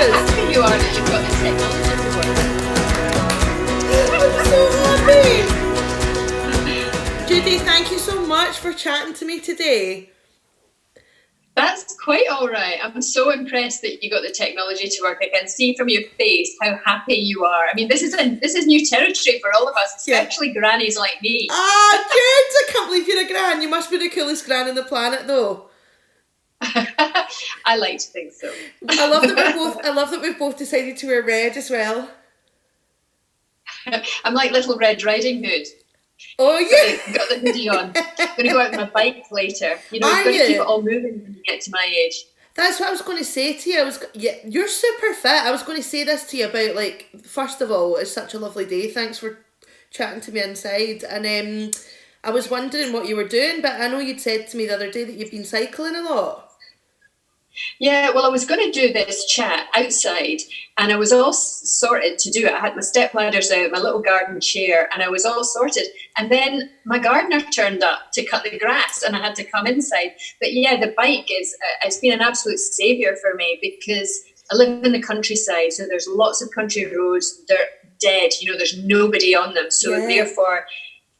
does. happy you are that you've got this technology to work. I'm so happy. Judy, thank you so much for chatting to me today. That's quite all right. I'm so impressed that you got the technology to work. I can see from your face how happy you are. I mean, this is new territory for all of us, especially grannies like me. Ah, good. I can't believe you're a gran. You must be the coolest gran on the planet, though. I like to think so. I love that we've both decided to wear red as well. I'm like Little Red Riding Hood. Oh yeah, got the hoodie on. Going to go out on my bike later. You know, you've got to keep it all moving when you get to my age. That's what I was going to say to you. You're super fit. I was going to say this to you about, like, first of all, it's such a lovely day. Thanks for chatting to me inside. And I was wondering what you were doing, but I know you'd said to me the other day that you've been cycling a lot. Yeah, well, I was going to do this chat outside, and I was all sorted to do it. I had my step ladders out, my little garden chair, and I was all sorted. And then my gardener turned up to cut the grass, and I had to come inside. But yeah, the bike it's been an absolute saviour for me, because I live in the countryside, so there's lots of country roads. They're dead, you know, there's nobody on them. So therefore,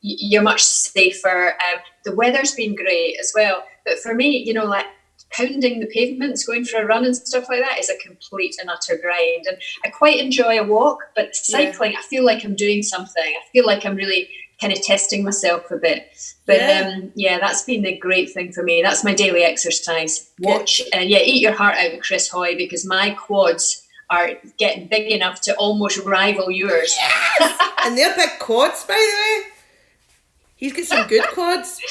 you're much safer. The weather's been great as well. But for me, you know, like, pounding the pavements, going for a run and stuff like that is a complete and utter grind. And I quite enjoy a walk, but cycling, I feel like I'm doing something. I feel like I'm really kind of testing myself a bit. But that's been the great thing for me. That's my daily exercise. Watch, eat your heart out, Chris Hoy, because my quads are getting big enough to almost rival yours. Yes! And they're big quads, by the way. He's got some good quads.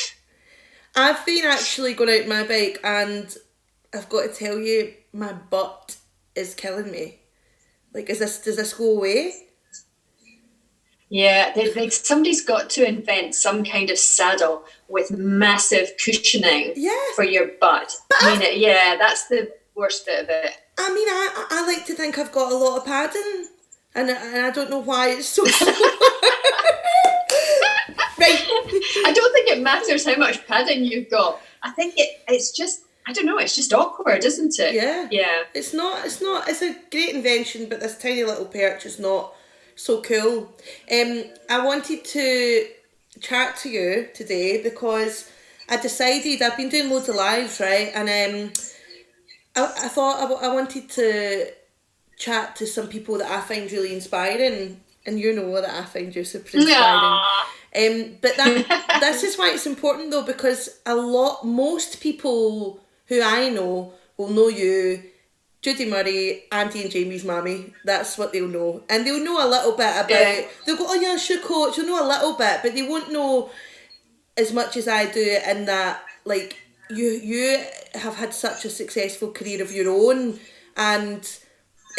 I've been actually going out my bike, and I've got to tell you, my butt is killing me. Like, does this go away? Yeah, somebody's got to invent some kind of saddle with massive cushioning for your butt. That's the worst bit of it. I mean, I like to think I've got a lot of padding, and I don't know why it's so Right. I don't think it matters how much padding you've got. I think it's just, I don't know, it's just awkward, isn't it? Yeah. Yeah. It's a great invention, but this tiny little perch is not so cool. I wanted to chat to you today because I decided, I've been doing loads of lives, right? And I thought I wanted to chat to some people that I find really inspiring, and you know that I find you super inspiring. But this is why it's important though, because most people who I know will know you, Judy Murray, Auntie and Jamie's mammy. That's what they'll know. And they'll know a little bit about, they'll go, oh yeah, shoe coach, they'll know a little bit, but they won't know as much as I do, in that, like, you have had such a successful career of your own, and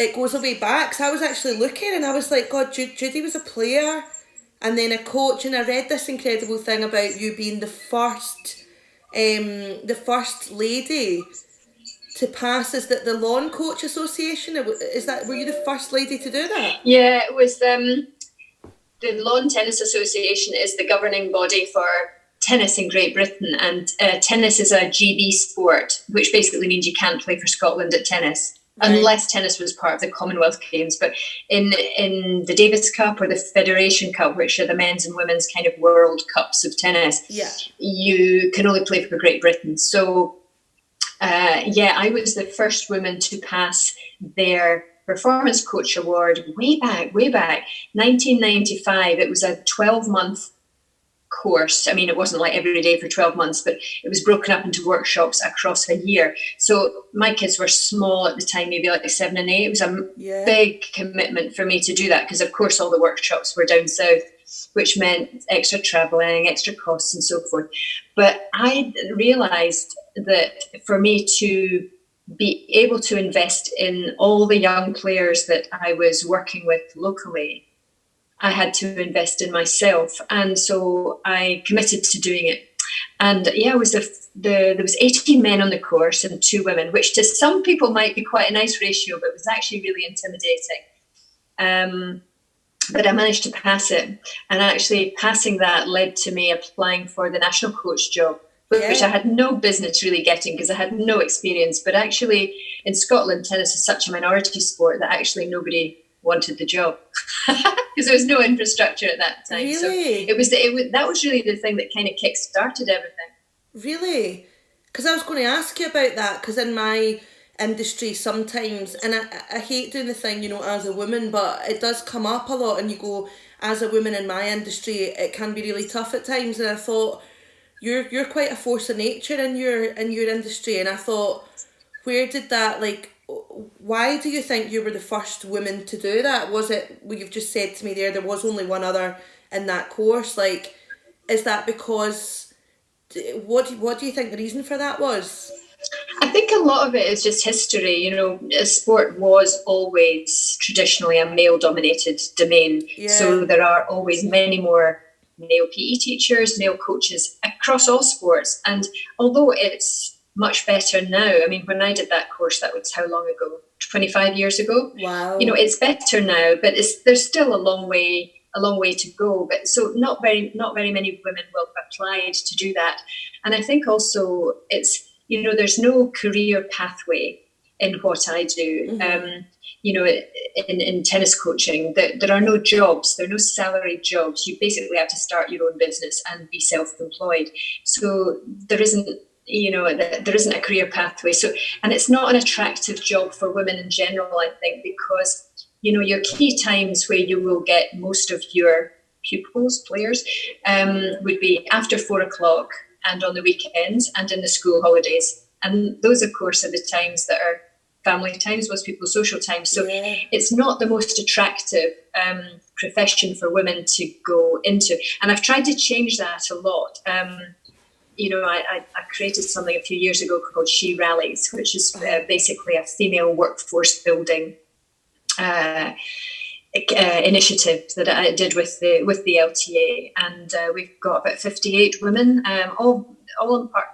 it goes a way back. So I was actually looking and I was like, God, Judy was a player and then a coach, and I read this incredible thing about you being the first lady to pass as the Lawn Coach Association. Were you the first lady to do that? Yeah, it was the Lawn Tennis Association is the governing body for tennis in Great Britain, and tennis is a GB sport, which basically means you can't play for Scotland at tennis. Right. Unless tennis was part of the Commonwealth Games. But in the Davis Cup or the Federation Cup, which are the men's and women's kind of world cups of tennis, you can only play for Great Britain. So, I was the first woman to pass their Performance Coach Award way back, 1995. It was a 12-month course. I mean, it wasn't like every day for 12 months, but it was broken up into workshops across a year. So my kids were small at the time, maybe like 7 and 8. It was a big commitment for me to do that, because of course all the workshops were down south, which meant extra travelling, extra costs and so forth. But I realised that for me to be able to invest in all the young players that I was working with locally, I had to invest in myself, and so I committed to doing it. And there was 18 men on the course and 2 women, which to some people might be quite a nice ratio, but it was actually really intimidating. But I managed to pass it, and actually passing that led to me applying for the national coach job. which I had no business really getting because I had no experience. But actually, in Scotland, tennis is such a minority sport that actually nobody wanted the job because there was no infrastructure at that time. Really? So that was really the thing that kind of kick-started everything. Really? Because I was going to ask you about that, because in my industry sometimes, and I hate doing the thing, you know, as a woman, but it does come up a lot, and you go, as a woman in my industry, it can be really tough at times, and I thought, you're quite a force of nature in your industry, and I thought, where did that, like, why do you think you were the first woman to do that? Was it, well, you've just said to me there was only one other in that course, like, is that because, what do you think the reason for that was? I think a lot of it is just history. You know, sport was always traditionally a male-dominated domain. Yeah. So there are always many more male PE teachers, male coaches across all sports. And although it's much better now, I mean, when I did that course, that was how long ago? 25 years ago. Wow. You know, it's better now, but there's still a long way to go. But so not very many women will have applied to do that. And I think also it's, you know, there's no career pathway in what I do. Mm-hmm. You know, in tennis coaching, there are no jobs, there are no salaried jobs. You basically have to start your own business and be self-employed. So there isn't, you know, there isn't a career pathway. So, and it's not an attractive job for women in general, I think, because, you know, your key times where you will get most of your players, would be after 4 o'clock and on the weekends and in the school holidays. And those, of course, are the times that are family times, most people's social times. So it's not the most attractive profession for women to go into. And I've tried to change that a lot. You know, I created something a few years ago called She Rallies, which is basically a female workforce building initiative that I did with the LTA, and we've got about 58 women, all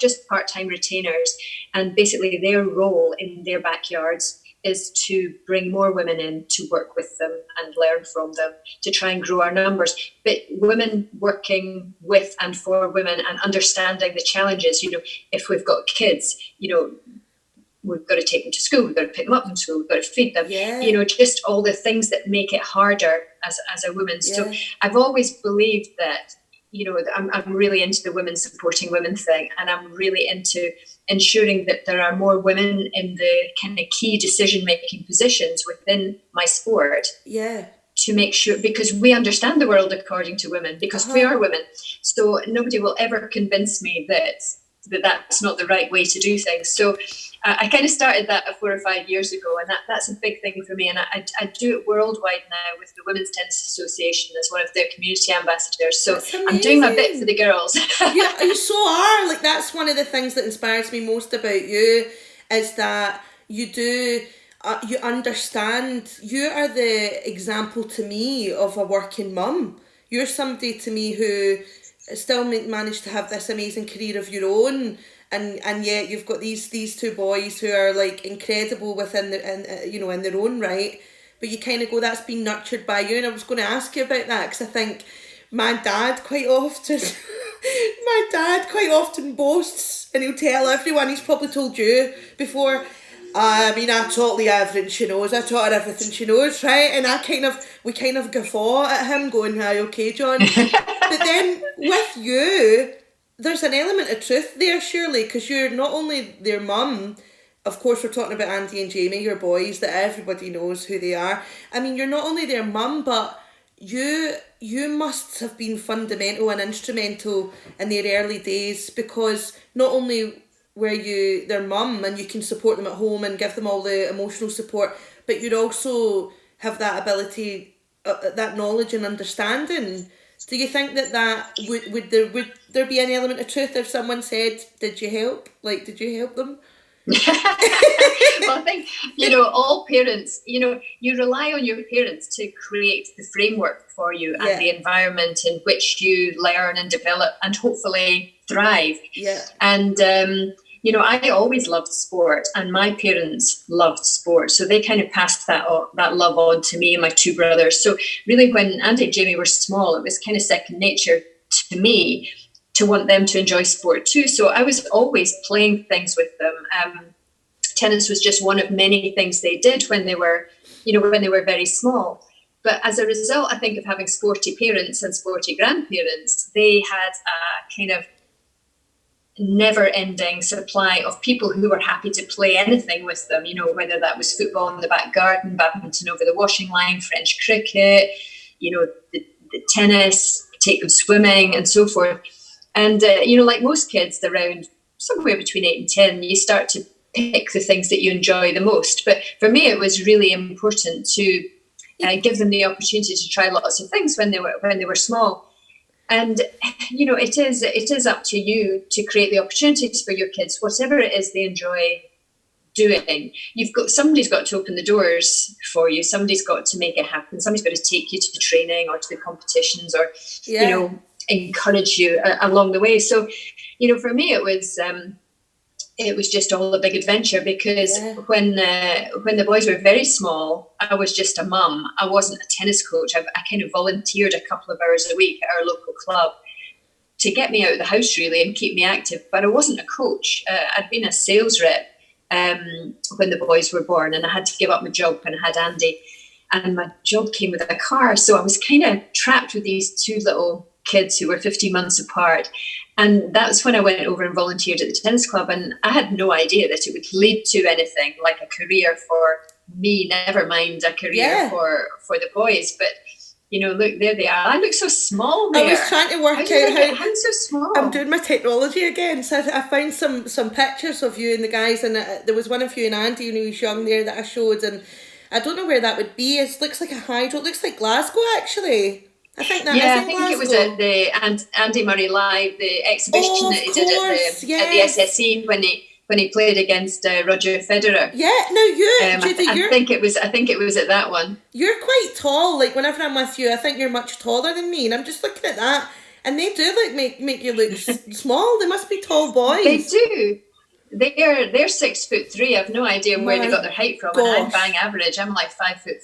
just part-time retainers, and basically their role in their backyards is to bring more women in to work with them and learn from them to try and grow our numbers. But women working with and for women and understanding the challenges, you know, if we've got kids, you know, we've got to take them to school, we've got to pick them up from school, we've got to feed them, you know, just all the things that make it harder as a woman. So I've always believed that, you know, I'm really into the women supporting women thing, and I'm really into ensuring that there are more women in the kind of key decision-making positions within my sport. Yeah. To make sure, because we understand the world according to women, because we are women. So nobody will ever convince me that that's not the right way to do things. So I kind of started that 4 or 5 years ago, and that's a big thing for me. And I do it worldwide now with the Women's Tennis Association as one of their community ambassadors. So I'm doing my bit for the girls. Yeah, you so are. Like, that's one of the things that inspires me most about you, is that you do, you understand, you are the example to me of a working mum. You're somebody to me who still managed to have this amazing career of your own, and yet you've got these two boys who are like incredible within in their own right, but you kind of go, that's been nurtured by you. And I was going to ask you about that, because I think my dad quite often boasts, and he'll tell everyone, he's probably told you before, I mean, I taught Leah everything she knows, I taught her everything she knows, right? And we kind of guffaw at him, going, "Hi, okay, John." But then with you, there's an element of truth there, surely, because you're not only their mum. Of course, we're talking about Andy and Jamie, your boys, that everybody knows who they are. I mean, you're not only their mum, but you must have been fundamental and instrumental in their early days, because not only were you their mum and you can support them at home and give them all the emotional support, but you'd also have that ability, that knowledge and understanding. Do you think that would there be an element of truth if someone said, did you help them? Well, I think, you know, all parents, you know, you rely on your parents to create the framework for you and the environment in which you learn and develop and hopefully thrive. Yeah. And, you know, I always loved sport, and my parents loved sport. So they kind of passed that love on to me and my two brothers. So really, when Andy and Jamie were small, it was kind of second nature to me. to want them to enjoy sport too. So I was always playing things with them. Tennis was just one of many things they did when they were, when they were very small. But as a result, I think, of having sporty parents and sporty grandparents, they had a kind of never-ending supply of people who were happy to play anything with them, whether that was football in the back garden, badminton over the washing line, French cricket, the tennis, take them swimming and so forth. And, like most kids around somewhere between 8 and 10, you start to pick the things that you enjoy the most. But for me, it was really important to give them the opportunity to try lots of things when they were small. And, it is up to you to create the opportunities for your kids, whatever it is they enjoy doing. Somebody's got to open the doors for you. Somebody's got to make it happen. Somebody's got to take you to the training or to the competitions or, encourage you along the way. So, for me, it was just all a big adventure, because when the boys were very small, I was just a mum. I wasn't a tennis coach. I kind of volunteered a couple of hours a week at our local club to get me out of the house, really, and keep me active. But I wasn't a coach. I'd been a sales rep when the boys were born, and I had to give up my job when I had Andy. And my job came with a car. So I was kind of trapped with these two little kids who were 15 months apart. And that's when I went over and volunteered at the tennis club. And I had no idea that it would lead to anything like a career for me, never mind a career for the boys. But, look, there they are. I look so small there. I was trying to work out how so small. I'm doing my technology again. So I found some pictures of you and the guys. And there was one of you and Andy when he was young there that I showed. And I don't know where that would be. It looks like a hydro. It looks like Glasgow, actually. I think that I think it was at the Andy Murray Live, the exhibition that he did at the SSE when he played against Roger Federer. Yeah, no, Judy, I think it was at that one. You're quite tall. Like whenever I'm with you, I think you're much taller than me, and I'm just looking at that, and they do make you look small. They must be tall boys. They do. They're 6'3". I've no idea where they got their height from. Gosh. And I'm bang average. I'm like 5'5".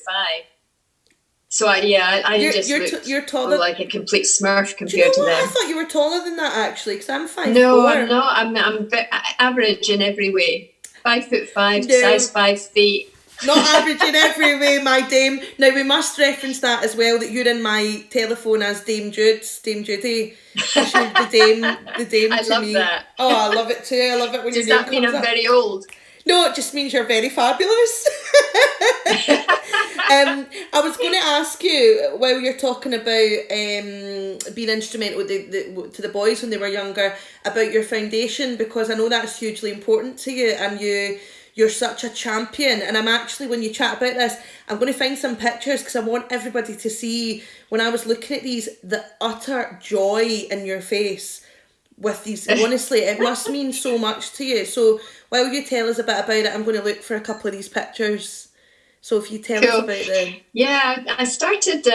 So you're taller, like a complete smurf compared to them. I thought you were taller than that actually, because I'm 5'4". No, I'm not. I'm average in every way. 5'5", size 5 feet. Not average in every way, my dame. Now we must reference that as well, that you're in my telephone as Dame Judy. She's the dame I to love me. that. Oh, I love it too. I love it when Does your name that mean comes I'm up. very old? No, it just means you're very fabulous. I was going to ask you, while you're talking about being instrumental to the boys when they were younger, about your foundation, because I know that's hugely important to you, and you're such a champion. And I'm actually, when you chat about this, I'm going to find some pictures, because I want everybody to see, when I was looking at these, the utter joy in your face with these. Honestly, it must mean so much to you. So while you tell us a bit about it, I'm going to look for a couple of these pictures. So if you tell us about them. Yeah, I started,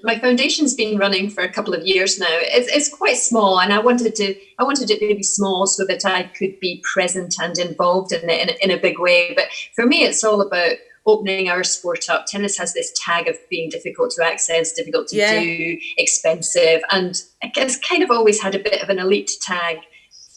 my foundation's been running for a couple of years now. It's quite small, and I wanted it to be small so that I could be present and involved in it in a big way. But for me, it's all about opening our sport up. Tennis has this tag of being difficult to access, difficult to do, expensive, and it's kind of always had a bit of an elite tag.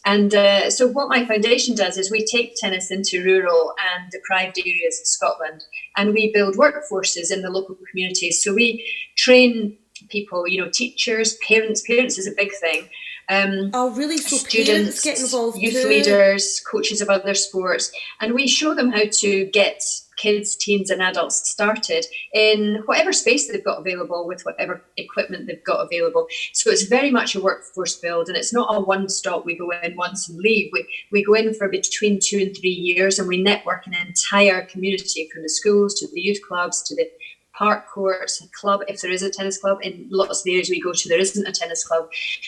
And so what my foundation does is we take tennis into rural and deprived areas of Scotland, and we build workforces in the local communities. So we train people, teachers, parents. Parents is a big thing. Really? So students, parents get involved youth too. leaders, coaches of other sports, and we show them how to get kids, teens and adults started in whatever space they've got available with whatever equipment they've got available. So it's very much a workforce build, and it's not a one-stop, we go in once and leave. We go in for between 2 and 3 years, and we network an entire community, from the schools to the youth clubs to the park courts, a club, if there is a tennis club. In lots of the areas we go to, there isn't a tennis club,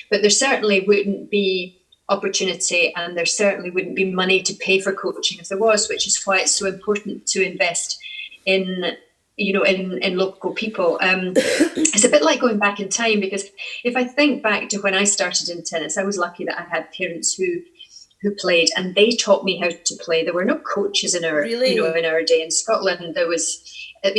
but there certainly wouldn't be opportunity, and there certainly wouldn't be money to pay for coaching if there was, which is why it's so important to invest in local people. It's a bit like going back in time, because if I think back to when I started in tennis, I was lucky that I had parents who played, and they taught me how to play. There were no coaches in our in our day. In Scotland,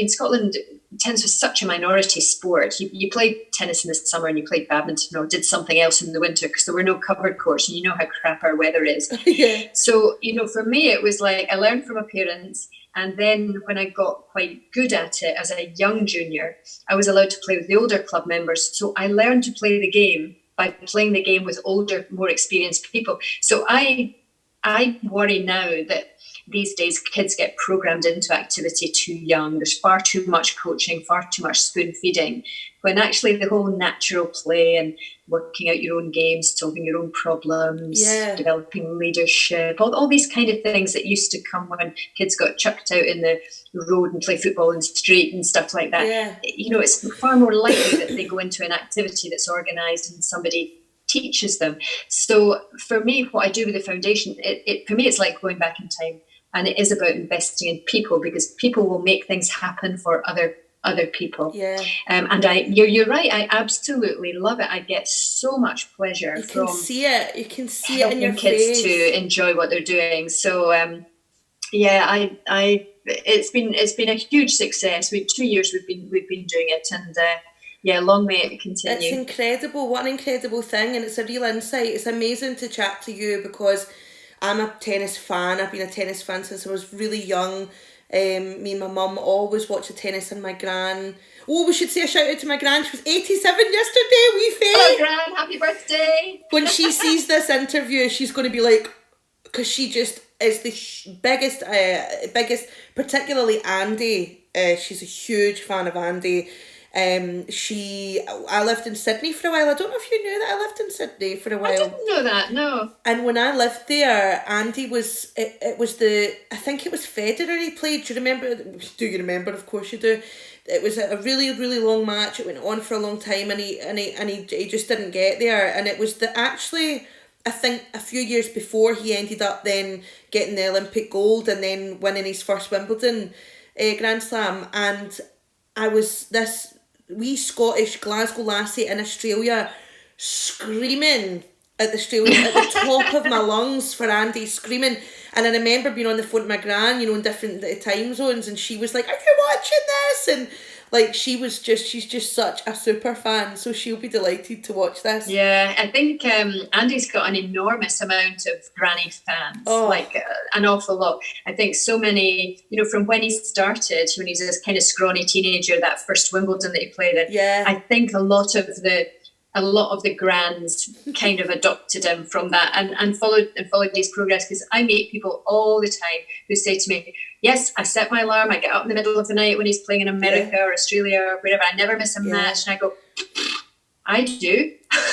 Scotland tennis was such a minority sport. You played tennis in the summer and you played badminton or did something else in the winter because there were no covered courts, and you know how crap our weather is. Yeah. So, for me, it was like I learned from my parents. And then when I got quite good at it as a young junior, I was allowed to play with the older club members. So I learned to play the game by playing the game with older, more experienced people. So I worry now that these days kids get programmed into activity too young. There's far too much coaching, far too much spoon feeding, when actually the whole natural play and working out your own games, solving your own problems, developing leadership, all these kind of things that used to come when kids got chucked out in the road and play football in the street and stuff like that. Yeah. It's far more likely that they go into an activity that's organised and somebody teaches them. So for me, what I do with the foundation, for me, it's like going back in time. And it is about investing in people, because people will make things happen for other people. Yeah. And you're right. I absolutely love it. I get so much pleasure. You can see it. You can see it in your kids face. to enjoy what they're doing. So it's been a huge success. 2 years we've been doing it, and long may it continue. It's incredible. What an incredible thing, and it's a real insight. It's amazing to chat to you because I'm a tennis fan. I've been a tennis fan since I was really young. Me and my mum always watched the tennis, and my gran. Oh, we should say a shout out to my gran. She was 87 yesterday. Wee Faye. Hello, gran. Happy birthday. When she sees this interview, she's going to be like, because she just is the biggest, particularly Andy. She's a huge fan of Andy. I lived in Sydney for a while. I don't know if you knew that I lived in Sydney for a while. I didn't know that, no. And when I lived there, Andy was, I think it was Federer he played. Do you remember? Do you remember? Of course you do. It was a really, really long match. It went on for a long time, and he just didn't get there. And it was I think a few years before he ended up then getting the Olympic gold and then winning his first Wimbledon Grand Slam. And I was this wee Scottish Glasgow lassie in Australia screaming at the top of my lungs for Andy, screaming. And I remember being on the phone to my gran, in different time zones, and she was like, "Are you watching this?" And like she's just such a super fan, so she'll be delighted to watch this. Yeah, I think Andy's got an enormous amount of granny fans, an awful lot. I think so many, from when he started, when he was this kind of scrawny teenager, that first Wimbledon that he played in. Yeah, I think a lot of the grands kind of adopted him from that and followed his progress, because I meet people all the time who say to me, yes, I set my alarm, I get up in the middle of the night when he's playing in America or Australia or wherever, I never miss a match, and I go, I do.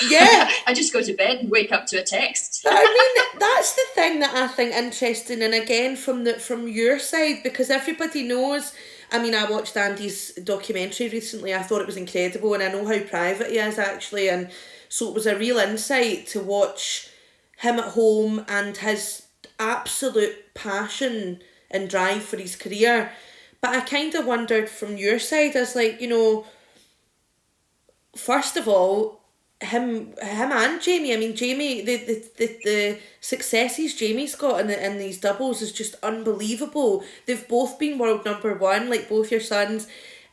Yeah. I just go to bed and wake up to a text. But I mean, that's the thing that I think interesting, and again from your side, because everybody knows. I mean, I watched Andy's documentary recently. I thought it was incredible, and I know how private he is actually, and so it was a real insight to watch him at home and his absolute passion and drive for his career. But I kind of wondered from your side, as like, first of all, him and Jamie. I mean, Jamie, the successes Jamie's got in these doubles is just unbelievable. They've both been world number one, like both your sons,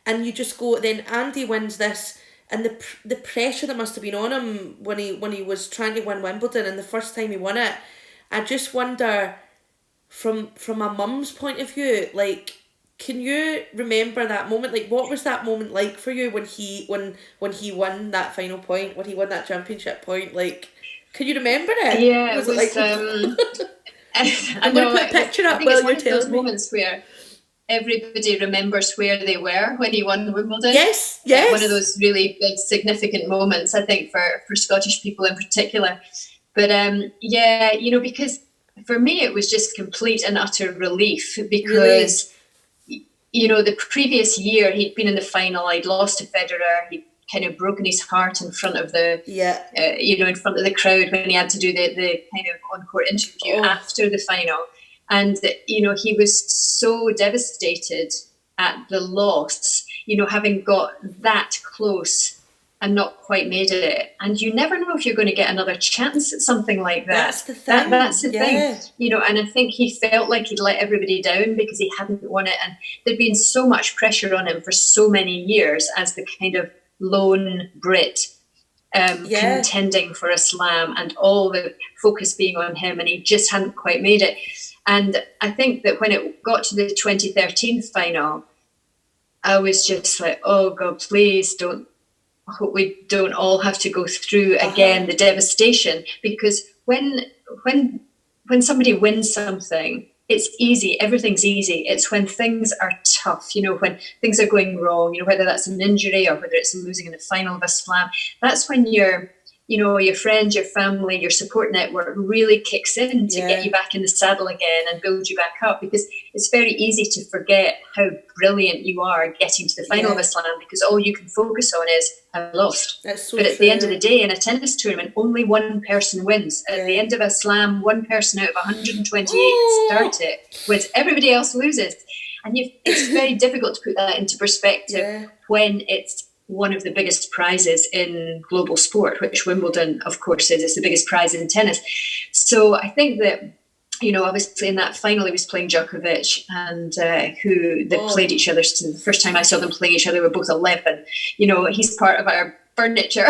and you just go. Then Andy wins this, and the pressure that must have been on him when he was trying to win Wimbledon, and the first time he won it. I just wonder, from my mum's point of view, like, can you remember that moment? Like, what was that moment like for you when he won that final point, when he won that championship point? Like, can you remember it? Yeah, was it was. Like, I'm going to put a picture up while you're telling me. It's one of those moments where everybody remembers where they were when he won Wimbledon. Yes. One of those really big, significant moments, I think, for Scottish people in particular. But because for me it was just complete and utter relief, because. Really? The previous year he'd been in the final, I'd lost to Federer, he'd kind of broken his heart in front of in front of the crowd when he had to do the kind of on-court interview after the final. And, he was so devastated at the loss, having got that close and not quite made it. And you never know if you're going to get another chance at something like that. That's the thing. That's the thing. You know, and I think he felt like he'd let everybody down because he hadn't won it. And there'd been so much pressure on him for so many years as the kind of lone Brit contending for a slam, and all the focus being on him, and he just hadn't quite made it. And I think that when it got to the 2013 final, I was just like, oh God, please don't, I hope we don't all have to go through again the devastation. Because when somebody wins something, it's easy, everything's easy. It's when things are tough, you know, when things are going wrong, you know, whether that's an injury or whether it's losing in the final of a slam, that's when your friends, your family, your support network really kicks in to get you back in the saddle again and build you back up, because it's very easy to forget how brilliant you are getting to the final of a slam, because all you can focus on is, I lost. That's so but at true. the end of the day, in a tennis tournament, only one person wins. At the end of a slam, one person out of 128 start it wins. Everybody else loses. And it's very difficult to put that into perspective when it's one of the biggest prizes in global sport, which Wimbledon, of course, is. It's the biggest prize in tennis. So I think that, you know, obviously in that final, he was playing Djokovic, and who they played each other. So the first time I saw them playing each other, we were both 11. You know, he's part of our furniture.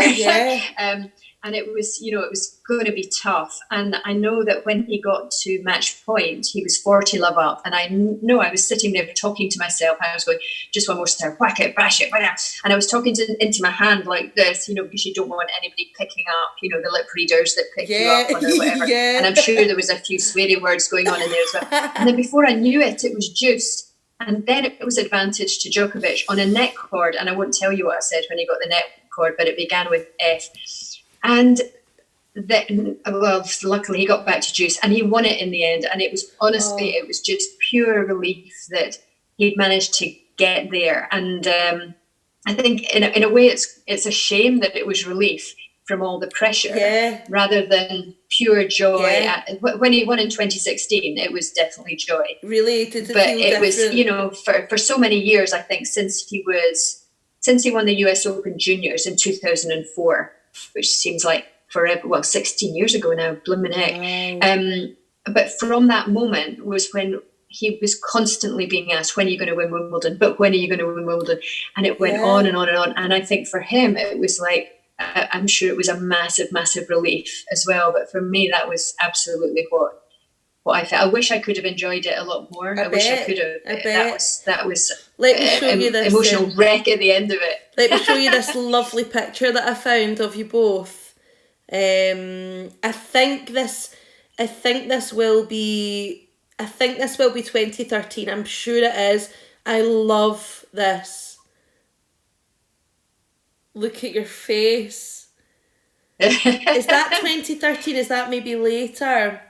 And it was, you know, it was going to be tough. And I know that when he got to match point, he was 40 love up. And I know I was sitting there talking to myself. I was going, just one more serve, whack it, bash it, whack it. And I was talking into my hand like this, you know, because you don't want anybody picking up, you know, the lip readers that pick you up on or whatever. And I'm sure there was a few sweary words going on in there as well. And then before I knew it, it was juice. And then it was advantage to Djokovic on a net cord. And I won't tell you what I said when he got the net cord, but it began with F. And then, well, luckily he got back to juice and he won it in the end. And it was honestly, it was just pure relief that he'd managed to get there. And I think in a way it's a shame that it was relief from all the pressure rather than pure joy. When he won in 2016, it was definitely joy. Really? Did it but feel it different? Was, you know, for so many years, I think, since he won the US Open Juniors in 2004, which seems like forever, well, 16 years ago now, blooming heck. But from that moment was when he was constantly being asked, when are you going to win Wimbledon? But when are you going to win Wimbledon? And it went on and on and on. And I think for him, it was like, I'm sure it was a massive, massive relief as well. But for me, that was absolutely what I felt. I wish I could have enjoyed it a lot more. I wish I could have. That was Let me show you this emotional wreck at the end of it. Let me show you this lovely picture that I found of you both. I think this will be 2013. I'm sure it is. I love this. Look at your face. Is that 2013? Is that maybe later?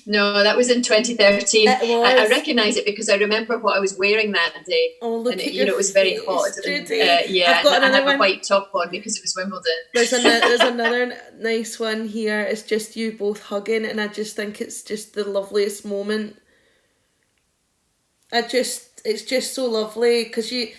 No, that was in 2013. It was. I recognise it because I remember what I was wearing that day. Oh, look and at it was very hot. Judy. I've got I another have a one. white top on because it was Wimbledon. There's another nice one here. It's just you both hugging, and I just think it's just the loveliest moment. It's just so lovely because you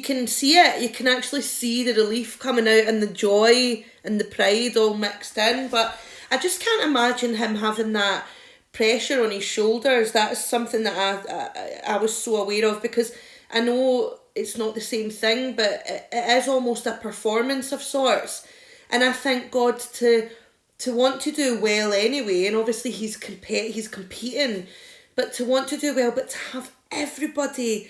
can see it. You can actually see the relief coming out and the joy and the pride all mixed in. But I just can't imagine him having that pressure on his shoulders. That is something that I was so aware of, because I know it's not the same thing, but it is almost a performance of sorts. And I thank God to want to do well anyway, and obviously he's competing, but to want to do well, but to have everybody,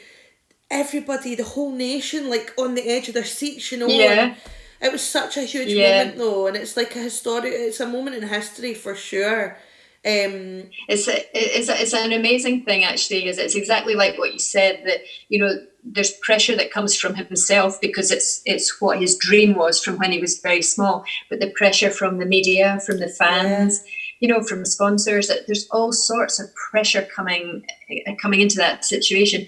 the whole nation, like on the edge of their seats, you know. Yeah. It was such a huge moment though, and it's like it's a moment in history for sure. It's an amazing thing actually. It's exactly like what you said, that you know there's pressure that comes from himself because it's what his dream was from when he was very small, but the pressure from the media, from the fans, you know, from sponsors, that there's all sorts of pressure coming into that situation.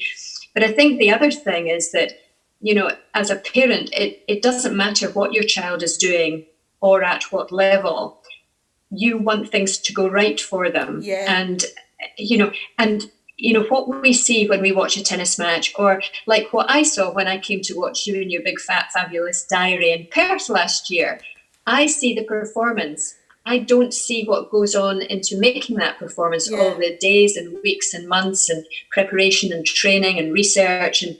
But I think the other thing is that, you know, as a parent, it doesn't matter what your child is doing or at what level. You want things to go right for them. And, you know, and what we see when we watch a tennis match, or like what I saw when I came to watch you in your big fat fabulous diary in Perth last year. I see the performance. I don't see what goes on into making that performance, all the days and weeks and months and preparation and training and research and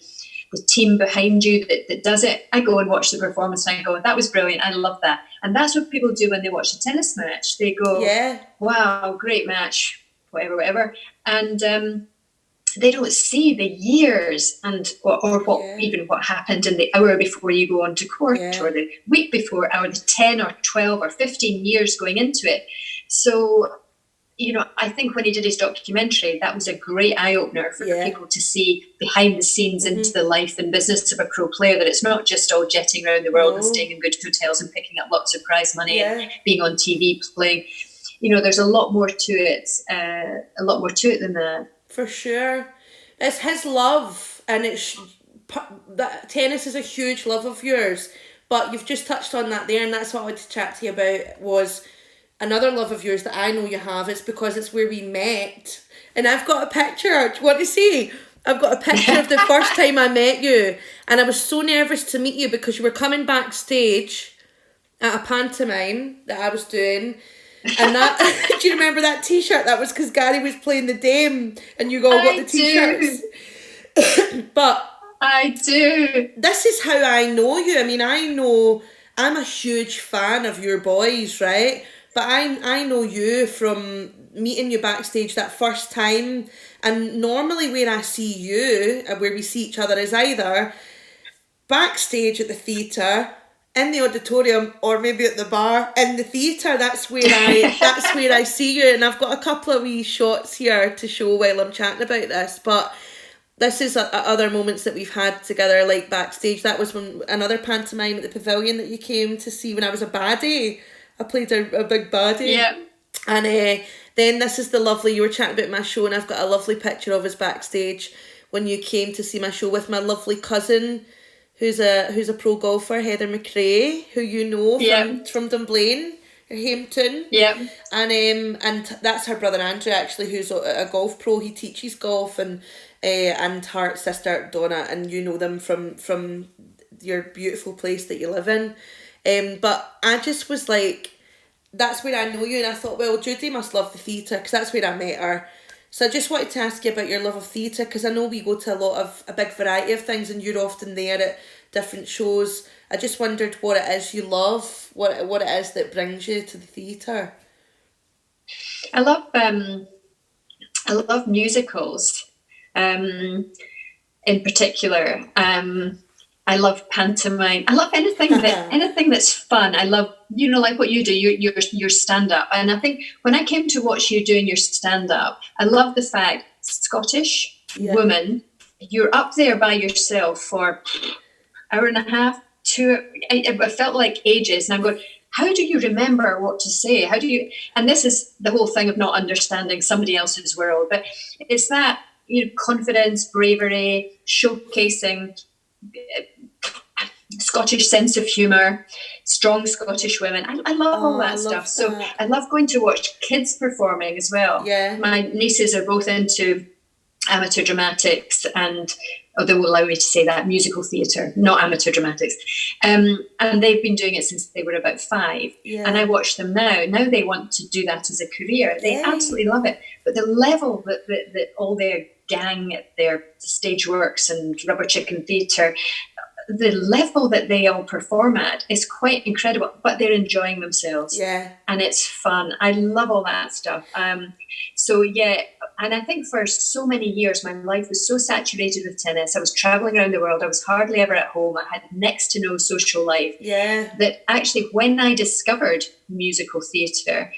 the team behind you that does it. I go and watch the performance and I go, that was brilliant. I love that. And that's what people do when they watch a tennis match. They go, wow, great match, whatever. And they don't see the years and or what even what happened in the hour before you go on to court, or the week before, or the 10 or 12 or 15 years going into it. So, I think when he did his documentary, that was a great eye-opener for people to see behind the scenes into the life and business of a pro player, that it's not just all jetting around the world and staying in good hotels and picking up lots of prize money and being on TV playing. There's a lot more to it, than that. For sure. It's his love, and that tennis is a huge love of yours, but you've just touched on that there, and that's what I wanted to chat to you about, was another love of yours that I know you have. It's because it's where we met, and I've got a picture. Do you want to see? I've got a picture of the first time I met you, and I was so nervous to meet you because you were coming backstage at a pantomime that I was doing. And that, do you remember that t-shirt? That was because Gary was playing the Dame and you all got the t-shirts. But I do. This is how I know you. I mean, I'm a huge fan of your boys, right? But I know you from meeting you backstage that first time. And normally where I see you and where we see each other is either backstage at the theatre, in the auditorium, or maybe at the bar. In the theatre, that's where I see you. And I've got a couple of wee shots here to show while I'm chatting about this. But this is other moments that we've had together, like backstage. That was when another pantomime at the Pavilion that you came to see when I was a baddie. I played a big baddie. Yeah. And then this is the lovely, you were chatting about my show, and I've got a lovely picture of us backstage when you came to see my show with my lovely cousin, who's a pro golfer, Leah MacRae, who you know from Dunblane or Hampton. Yeah. And that's her brother Andrew, actually, who's a golf pro. He teaches golf, and her sister Donna, and you know them from your beautiful place that you live in. But I just was like, that's where I know you, and I thought, well, Judy must love the theatre, because that's where I met her. So I just wanted to ask you about your love of theatre, because I know we go to a big variety of things, and you're often there at different shows. I just wondered what it is you love, what it is that brings you to the theatre. I love musicals, in particular. I love pantomime. I love anything that's fun. I love, like what you do, your stand-up. And I think when I came to watch you doing your stand-up, I love the fact, Scottish woman, you're up there by yourself for hour and a half, 2. It felt like ages. And I'm going, how do you remember what to say? How do you? And this is the whole thing of not understanding somebody else's world. But it's that, confidence, bravery, showcasing Scottish sense of humour, strong Scottish women. I love all that stuff. That. So I love going to watch kids performing as well. Yeah. My nieces are both into amateur dramatics and, they will allow me to say that, musical theatre, not amateur dramatics. And they've been doing it since they were about 5. Yeah. And I watch them now. Now they want to do that as a career. They absolutely love it. But the level that all their gang at their stage works and Rubber Chicken Theatre, the level that they all perform at is quite incredible, but they're enjoying themselves. Yeah. And it's fun. I love all that stuff. So yeah, and I think for so many years, my life was so saturated with tennis. I was traveling around the world. I was hardly ever at home. I had next to no social life. Yeah. That actually, when I discovered musical theatre,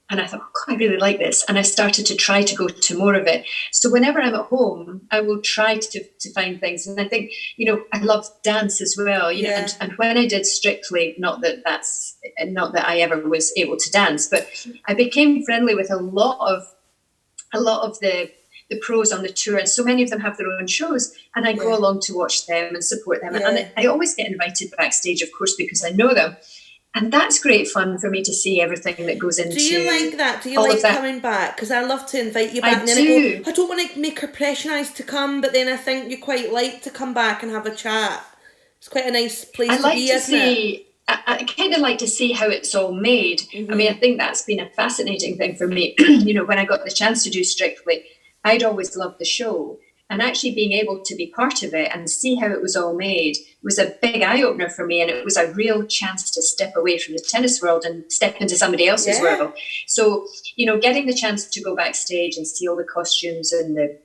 and I thought, oh, God, I really like this. And I started to try to go to more of it. So whenever I'm at home, I will try to find things. And I think, I love dance as well. And when I did Strictly, not that I ever was able to dance, but I became friendly with a lot of the pros on the tour. And so many of them have their own shows. And I go along to watch them and support them. Yeah. And I always get invited backstage, of course, because I know them. And that's great fun for me to see everything that goes into. Do you like that? Do you like coming back? Because I love to invite you back. I and then do. I go, I don't want to make her pressurised to come, but then I think you quite like to come back and have a chat. It's quite a nice place to be, isn't it? I kind of like to see how it's all made. Mm-hmm. I mean, I think that's been a fascinating thing for me. You know, when I got the chance to do Strictly, I'd always loved the show. And actually being able to be part of it and see how it was all made was a big eye-opener for me. And it was a real chance to step away from the tennis world and step into somebody else's world. So, you know, getting the chance to go backstage and see all the costumes and the,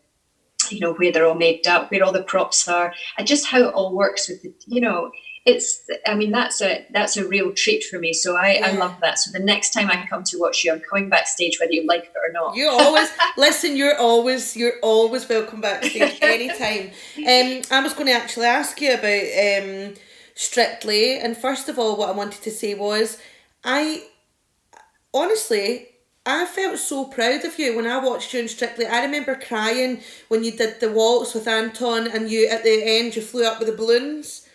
you know, where they're all made up, where all the props are, and just how it all works with the, you know, it's, I mean, that's a real treat for me. So I love that. So the next time I come to watch you, I'm coming backstage whether you like it or not. You always listen. You're always welcome backstage anytime. I was going to actually ask you about Strictly, and first of all, what I wanted to say was, I felt so proud of you when I watched you in Strictly. I remember crying when you did the waltz with Anton, and you at the end you flew up with the balloons.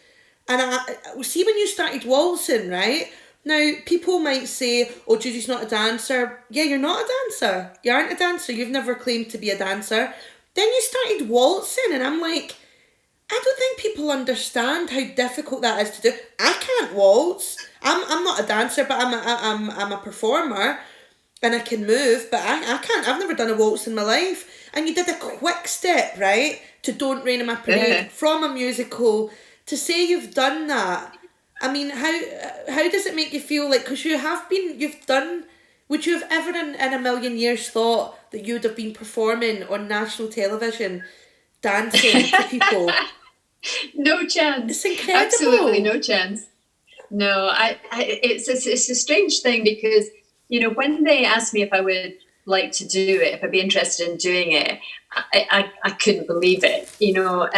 And I see when you started waltzing, right? Now, people might say, oh, Judy's not a dancer. Yeah, you're not a dancer. You aren't a dancer. You've never claimed to be a dancer. Then you started waltzing, and I'm like, I don't think people understand how difficult that is to do. I can't waltz. I'm not a dancer, but I'm a performer, and I can move, but I can't. I've never done a waltz in my life. And you did a quick step, right, to Don't Rain on My Parade from a musical. To say you've done that, I mean, how does it make you feel? Like, because would you have ever in a million years thought that you would have been performing on national television, dancing to people? No chance. It's incredible. Absolutely no chance. No, it's a strange thing because, you know, when they asked me if I would like to do it, if I'd be interested in doing it, I couldn't believe it, you know.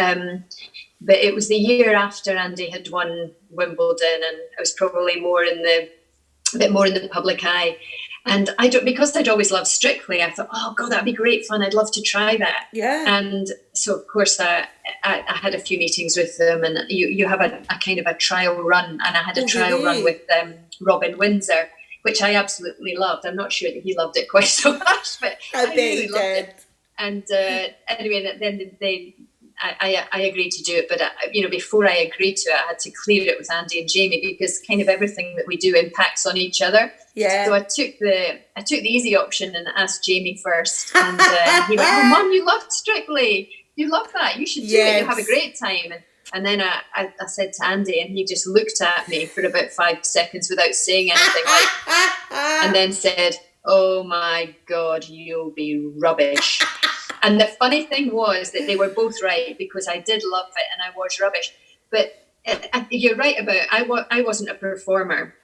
But it was the year after Andy had won Wimbledon, and I was probably a bit more in the public eye. And because I'd always loved Strictly, I thought, oh God, that'd be great fun. I'd love to try that. Yeah. And so of course I had a few meetings with them, and you have a kind of a trial run, and I had a trial run with Robin Windsor, which I absolutely loved. I'm not sure that he loved it quite so much, but I really loved it. And anyway, then I agreed to do it, but you know, before I agreed to it, I had to clear it with Andy and Jamie because kind of everything that we do impacts on each other. Yeah. So I took the easy option and asked Jamie first, and he went, "Oh, Mum, you loved Strictly. You love that. You should do it. You'll have a great time." And then I said to Andy, and he just looked at me for about 5 seconds without saying anything, and then said, "Oh my God, you'll be rubbish." And the funny thing was that they were both right, because I did love it and I was rubbish. But you're right about I wasn't a performer.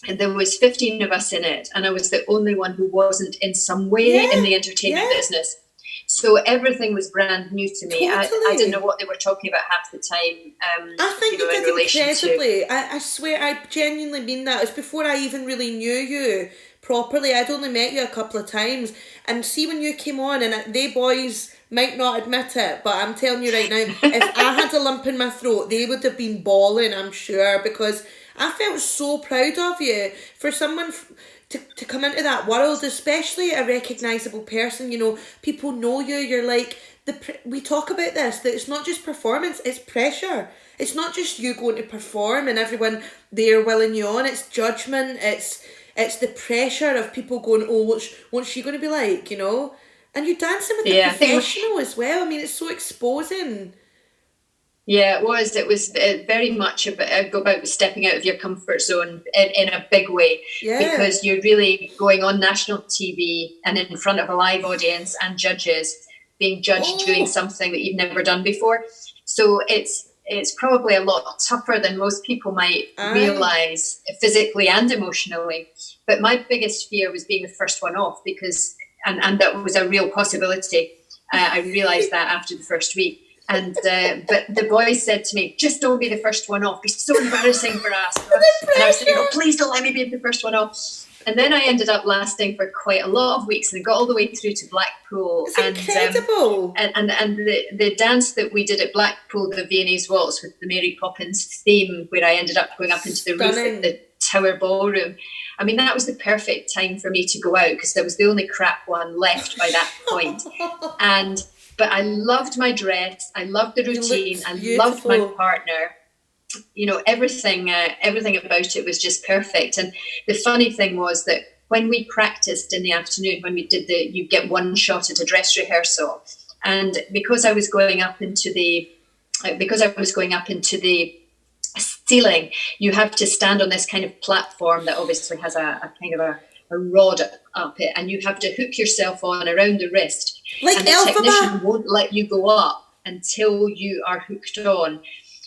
And there was 15 of us in it, and I was the only one who wasn't in some way in the entertainment business. So everything was brand new to me. Totally. I didn't know what they were talking about half the time. I think you did incredibly. I swear, I genuinely mean that. It's before I even really knew you properly. I'd only met you a couple of times, and see when you came on, and they boys might not admit it, but I'm telling you right now, if I had a lump in my throat, they would have been bawling, I'm sure, because I felt so proud of you for someone to come into that world, especially a recognisable person. You know, people know you. You're like we talk about this, that it's not just performance, it's pressure. It's not just you going to perform and everyone there willing you on. It's judgment. It's the pressure of people going, oh, what's she going to be like, you know? And you're dancing with a professional as well. I mean, it's so exposing. Yeah, it was. It was very much about stepping out of your comfort zone in a big way. Yeah. Because you're really going on national TV and in front of a live audience and judges, being judged doing something that you've never done before. So it's probably a lot tougher than most people might realise, physically and emotionally. But my biggest fear was being the first one off, because and that was a real possibility. I realised that after the first week. And but the boys said to me, just don't be the first one off. It's so embarrassing for us. And I was saying, please don't let me be the first one off. And then I ended up lasting for quite a lot of weeks, and got all the way through to Blackpool. It's incredible. And the dance that we did at Blackpool, the Viennese waltz with the Mary Poppins theme, where I ended up going up into the roof at the Tower Ballroom. I mean, that was the perfect time for me to go out because there was the only crap one left by that point. But I loved my dress. I loved the routine. I loved my partner. You know, everything about it was just perfect. And the funny thing was that when we practiced in the afternoon, when we did you get one shot at a dress rehearsal, and because I was going up into the ceiling, you have to stand on this kind of platform that obviously has a kind of a rod up it, and you have to hook yourself on around the wrist. Like and the technician won't let you go up until you are hooked on.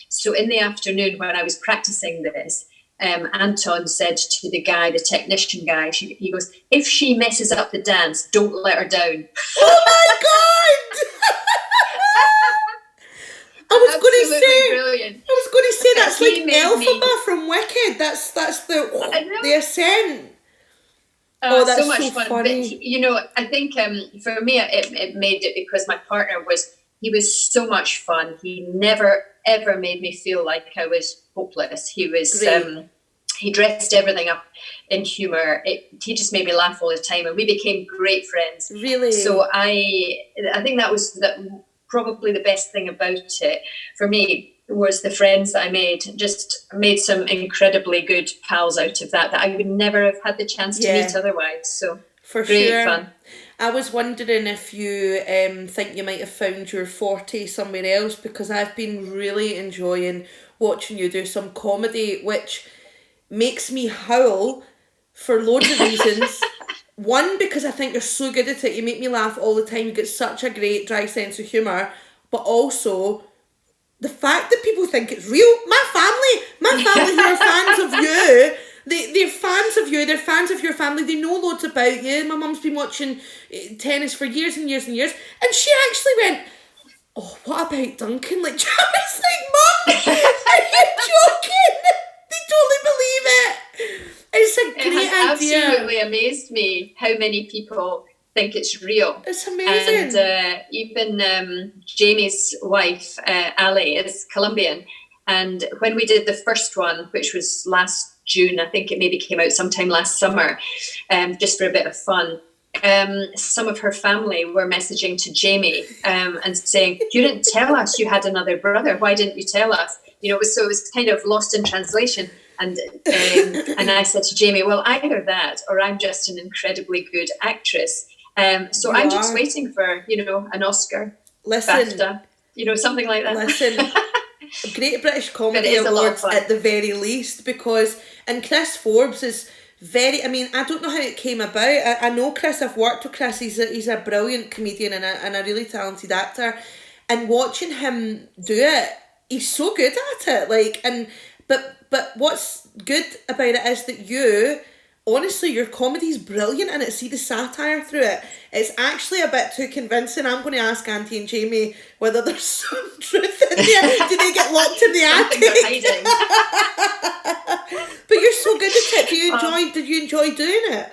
So in the afternoon when I was practicing this, Anton said to the technician guy, he goes, "If she messes up the dance, don't let her down." Oh my God! I was going to say that's like Elphaba from Wicked. That's the ascent. Oh, that's so much fun. Funny. But, you know, I think for me it made it because my partner was so much fun. He never ever made me feel like I was hopeless. He was he dressed everything up in humour. He just made me laugh all the time, and we became great friends. Really? So I think that was probably the best thing about it for me was the friends that I made. Just made some incredibly good pals out of that I would never have had the chance to meet otherwise. So for great fun. I was wondering if you think you might have found your forte somewhere else, because I've been really enjoying watching you do some comedy, which makes me howl for loads of reasons. One, because I think you're so good at it. You make me laugh all the time. You get such a great dry sense of humour. But also, the fact that people think it's real. My family who are fans of you, they're fans of you. They're fans of your family. They know loads about you. My mum's been watching tennis for years and years and years. And she actually went, "Oh, what about Duncan?" Like, I was like, "Mum, are you joking?" They totally believe it. It's a great idea. It has absolutely amazed me how many people think it's real. It's amazing. And even Jamie's wife, Ali, is Colombian. And when we did the first one, which was last June, I think it maybe came out sometime last summer, just for a bit of fun, some of her family were messaging to Jamie and saying, "You didn't tell us you had another brother. Why didn't you tell us?" You know, it was kind of lost in translation. And I said to Jamie, "Well, either that or I'm just an incredibly good actress. So I'm just waiting for, you know, an Oscar, BAFTA, you know, something like that." Listen, Great British Comedy Awards at the very least, because, and Chris Forbes is very, I mean, I don't know how it came about. I know Chris, I've worked with Chris, he's a brilliant comedian and a really talented actor. And watching him do it, he's so good at it. Like, and but what's good about it is that you, honestly, your comedy's brilliant, and see the satire through it. It's actually a bit too convincing. I'm going to ask Auntie and Jamie whether there's some truth in there. Do they get locked in the attic? But you're so good at it. Did you enjoy doing it?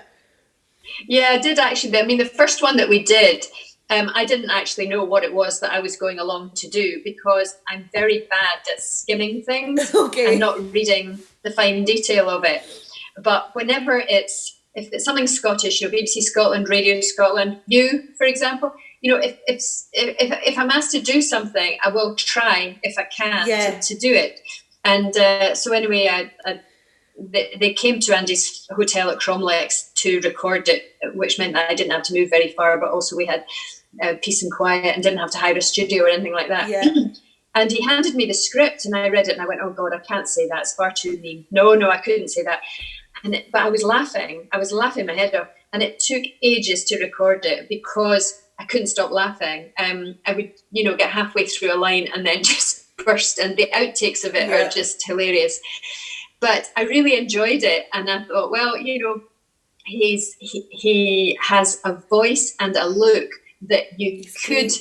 Yeah, I did actually. I mean, the first one that we did, I didn't actually know what it was that I was going along to do, because I'm very bad at skimming things and not reading the fine detail of it. But whenever if it's something Scottish, you know, BBC Scotland, Radio Scotland, you, for example, you know, if I'm asked to do something, I will try if I can to do it. And so anyway, they came to Andy's hotel at Cromlech's to record it, which meant that I didn't have to move very far, but also we had peace and quiet and didn't have to hire a studio or anything like that. Yeah. And he handed me the script and I read it and I went, "Oh God, I can't say that. It's far too mean. No, I couldn't say that." But I was laughing my head off, and it took ages to record it because I couldn't stop laughing. I would, you know, get halfway through a line and then just burst, and the outtakes of it are just hilarious. But I really enjoyed it, and I thought, well, you know, he has a voice and a look that you could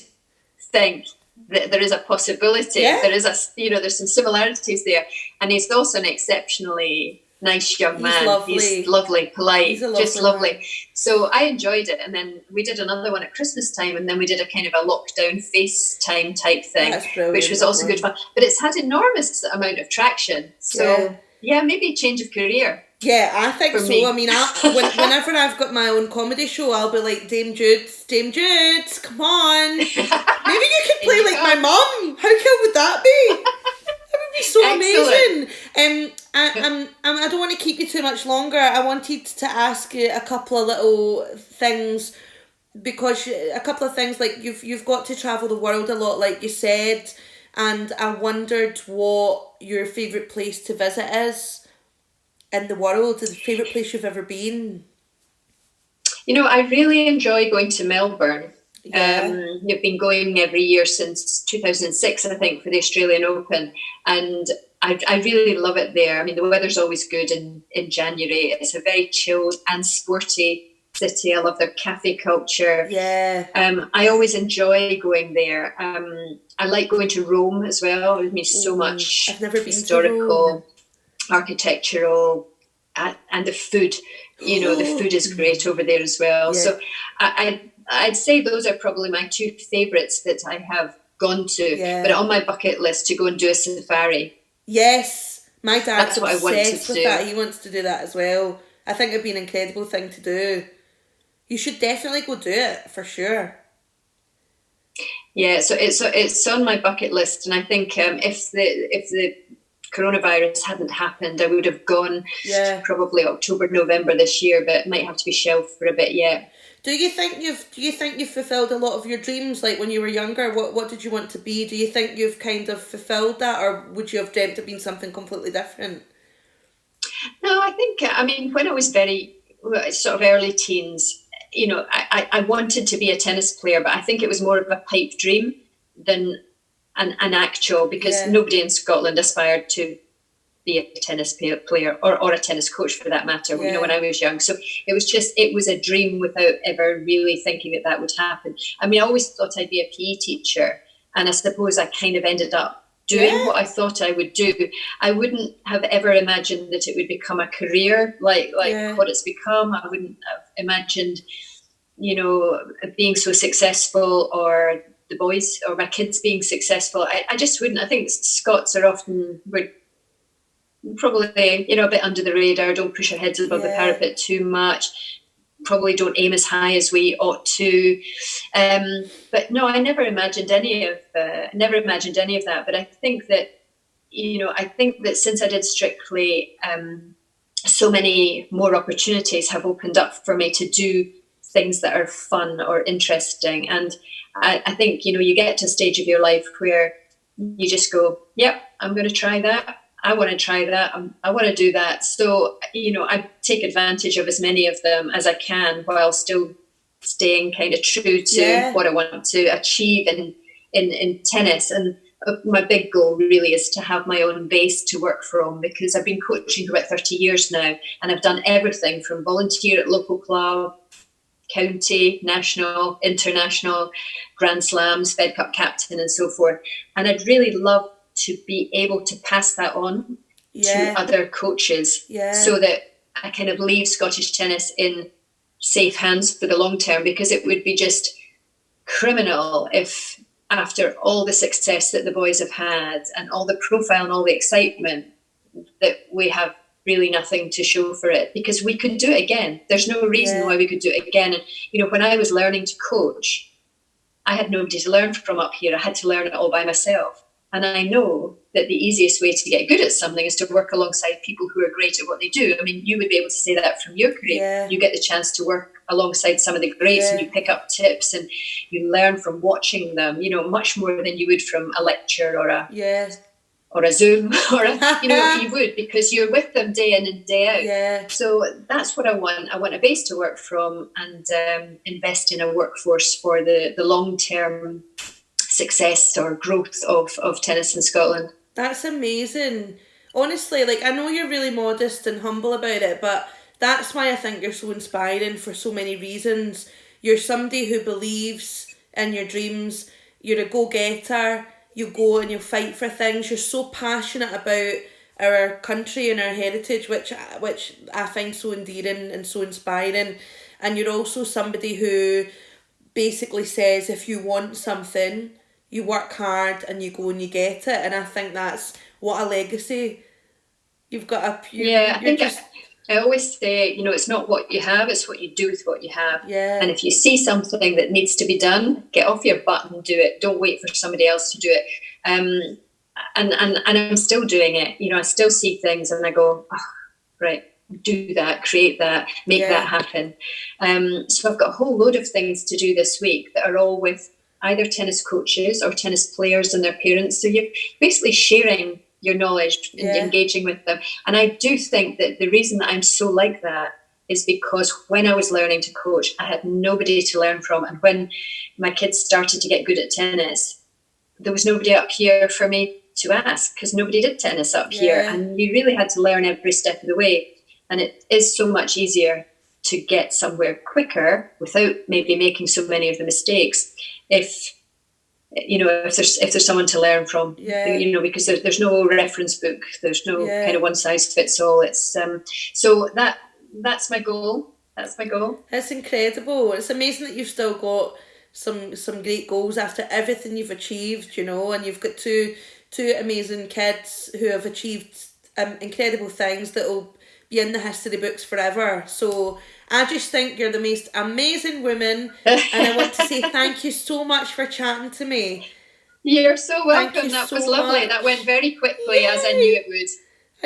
think that there is a possibility. Yeah. There is there's some similarities there, and he's also an exceptionally nice young man. He's lovely, polite, just lovely. Man. So I enjoyed it, and then we did another one at Christmas time, and then we did a kind of a lockdown FaceTime type thing, which was also good fun. But it's had enormous amount of traction. So yeah, maybe change of career. Yeah, I think for so. me. I mean, whenever I've got my own comedy show, I'll be like, Dame Jude, come on. Maybe you could In play you like my come. mum. How cool would that be? That would be so Excellent. amazing. I don't want to keep you too much longer. I wanted to ask you a couple of little things, because a couple of things, like you've got to travel the world a lot, like you said, and I wondered what your favourite place to visit is in the world, the favourite place you've ever been. I really enjoy going to Melbourne. Yeah. You've been going every year since 2006, I think, for the Australian Open. And I really love it there. I mean, the weather's always good in January. It's a very chilled and sporty city. I love their cafe culture. Yeah. I always enjoy going there. I like going to Rome as well. There's been so much I've never been to historical, Rome. architectural, and the food. The food is great over there as well. Yeah. So I'd say those are probably my two favourites that I have gone to. Yeah. But on my bucket list to go and do a safari. Yes, my dad's That's what I want to obsessed with do. that. He wants to do that as well. I think it'd be an incredible thing to do. You should definitely go do it, for sure. Yeah, so it's on my bucket list, and I think if the coronavirus hadn't happened, I would have gone probably October, November this year, but it might have to be shelved for a bit yet. Do you think you've fulfilled a lot of your dreams? Like when you were younger, what did you want to be? Do you think you've kind of fulfilled that, or would you have dreamt of being something completely different? No, I think, when I was very sort of early teens, I wanted to be a tennis player, but I think it was more of a pipe dream than an actual, because nobody in Scotland aspired to be a tennis player or a tennis coach for that matter, when I was young. So it was a dream without ever really thinking that would happen. I mean, I always thought I'd be a PE teacher, and I suppose I kind of ended up doing what I thought I would do. I wouldn't have ever imagined that it would become a career like what it's become. I wouldn't have imagined, being so successful, or the boys or my kids being successful. I just wouldn't. I think Scots are often, we're probably, a bit under the radar, don't push our heads above the parapet too much, probably don't aim as high as we ought to. But no, I never imagined any of that. But I think that since I did Strictly, so many more opportunities have opened up for me to do things that are fun or interesting. And I think, you get to a stage of your life where you just go, yep, I'm going to try that. I want to try that. I want to do that. So, I take advantage of as many of them as I can while still staying kind of true to what I want to achieve in tennis. And my big goal really is to have my own base to work from, because I've been coaching for about 30 years now, and I've done everything from volunteer at local club, county, national, international, Grand Slams, Fed Cup captain, and so forth. And I'd really love to be able to pass that on to other coaches, so that I kind of leave Scottish tennis in safe hands for the long term, because it would be just criminal if, after all the success that the boys have had and all the profile and all the excitement, that we have really nothing to show for it, because we could do it again. There's no reason why we could do it again. And, when I was learning to coach, I had nobody to learn from up here. I had to learn it all by myself. And I know that the easiest way to get good at something is to work alongside people who are great at what they do. I mean, you would be able to say that from your career. You get the chance to work alongside some of the greats, and you pick up tips and you learn from watching them, much more than you would from a lecture or a Zoom you would, because you're with them day in and day out. So that's what I want. I want a base to work from, and invest in a workforce for the long-term success or growth of tennis in Scotland. That's amazing. Honestly, I know you're really modest and humble about it, but that's why I think you're so inspiring for so many reasons. You're somebody who believes in your dreams. You're a go-getter. You go and you fight for things. You're so passionate about our country and our heritage, which I find so endearing and so inspiring. And you're also somebody who basically says, if you want something, you work hard and you go and you get it. And I think that's what a legacy you've got up. I always say, you know, it's not what you have, it's what you do with what you have. Yeah. And if you see something that needs to be done, get off your butt and do it. Don't wait for somebody else to do it. And I'm still doing it. You know, I still see things and I go, oh, right, do that, create that, make that happen. So I've got a whole load of things to do this week that are all with either tennis coaches or tennis players and their parents. So you're basically sharing your knowledge and engaging with them. And I do think that the reason that I'm so like that is because when I was learning to coach, I had nobody to learn from. And when my kids started to get good at tennis, there was nobody up here for me to ask, because nobody did tennis up here. And you really had to learn every step of the way. And it is so much easier to get somewhere quicker without maybe making so many of the mistakes if there's someone to learn from, you know, because there's no reference book, there's no kind of one size fits all. It's so that's my goal. It's incredible. It's amazing that you've still got some great goals after everything you've achieved, you know, and you've got two amazing kids who have achieved incredible things that will be in the history books forever. So I just think you're the most amazing woman, and I want to say thank you so much for chatting to me. You're so welcome. That was lovely. That went very quickly, as I knew it would.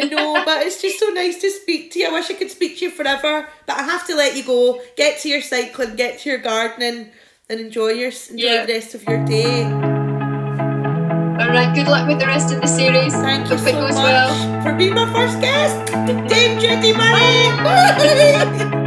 I know, but it's just so nice to speak to you. I wish I could speak to you forever, but I have to let you go. Get to your cycling, get to your gardening, and enjoy the rest of your day. All right, good luck with the rest of the series. Thank you so much for being my first guest. Dame Judy Murray.